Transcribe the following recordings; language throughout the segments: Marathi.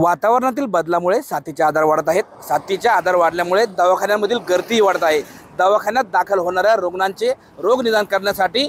वातावरणातील बदलामुळे साथीचे आजार वाढत आहेत। साथीचे आजार वाढल्यामुळे दवाखान्यांमधील गर्दी वाढत आहे। दवाखान्यात दाखल होणाऱ्या रुग्णांचे रोग निदान करण्यासाठी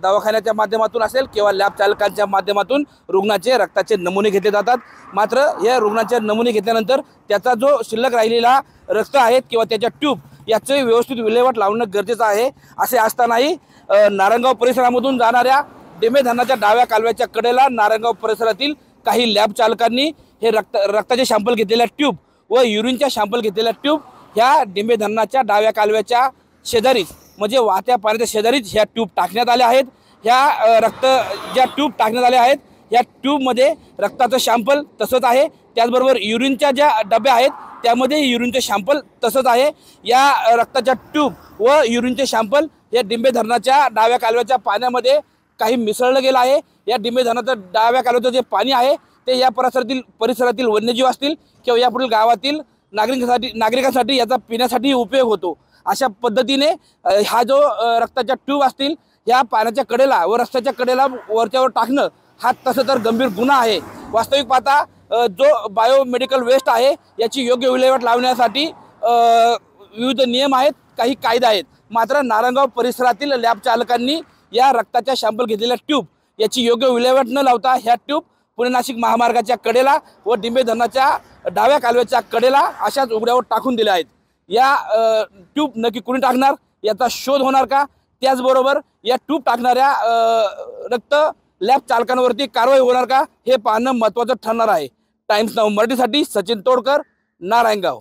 दवाखान्याच्या माध्यमातून असेल किंवा लॅब चालकांच्या माध्यमातून रुग्णाचे रक्ताचे नमुने घेतले जातात। मात्र या रुग्णाचे नमुने घेतल्यानंतर त्याचा जो शिल्लक राहिलेला रक्त आहेत किंवा त्याच्या ट्यूब याचे व्यवस्थित विल्हेवाट लावणं गरजेचं आहे। असे असतानाही नारायणगाव परिसरामधून जाणाऱ्या डिंबे धरणाच्या डाव्या कालव्याच्या कडेला नारायणगाव परिसरातील काही लॅब चालकांनी हे रक्ताचे सॅम्पल घेतलेल्या ट्यूब व युरिनच्या सॅम्पल घेतलेल्या ट्यूब ह्या डिंबे धरणाच्या डाव्या कालव्याच्या शेजारीच म्हणजे वाहत्या पाण्याच्या शेजारीच ह्या ट्यूब टाकण्यात आल्या आहेत। ह्या ज्या ट्यूब टाकण्यात आल्या आहेत या ट्यूबमध्ये रक्ताचं सॅम्पल तसंच आहे, त्याचबरोबर युरिनच्या ज्या डब्या आहेत त्यामध्ये युरिनचे सॅम्पल तसंच आहे। या रक्ताच्या ट्यूब व युरिनचे सॅम्पल या डिंबे धरणाच्या डाव्या कालव्याच्या पाण्यामध्ये काही मिसळलं गेलं आहे। या डिंबे धरणाचं डाव्या कालव्याचं जे पाणी आहे ते या परिसरातील वन्यजीव असतील किंवा यापुढील गावातील नागरिकांसाठी याचा पिण्यासाठी उपयोग होतो। अशा पद्धतीने हा जो रक्ताच्या ट्यूब असतील या पाण्याच्या कडेला व रस्त्याच्या कडेला वरच्यावर टाकणं हा तसं तर गंभीर गुन्हा आहे। वास्तविक पाहता जो बायोमेडिकल वेस्ट आहे याची योग्य विल्हेवाट लावण्यासाठी विविध नियम आहेत, काही कायदे आहेत। मात्र नारायणगाव परिसरातील लॅब चालकांनी या रक्ताच्या सॅम्पल घेतलेल्या ट्यूब याची योग्य विल्हेवाट न लावता ह्या ट्यूब पुणे नाशिक महामार्गाच्या कडेला व डिंबे धरणाच्या डाव्या कालव्याच्या कडेला अशाच उघड्यावर टाकून दिल्या आहेत। या ट्यूब नक्की कुणी टाकणार याचा शोध होणार का? त्याचबरोबर या ट्यूब टाकणाऱ्या रक्त लॅब चालकांवरती कारवाई होणार का हे पाहणं महत्त्वाचं ठरणार आहे। टाइम्स नाऊ मराठीसाठी सचिन तोडकर, नारायणगाव।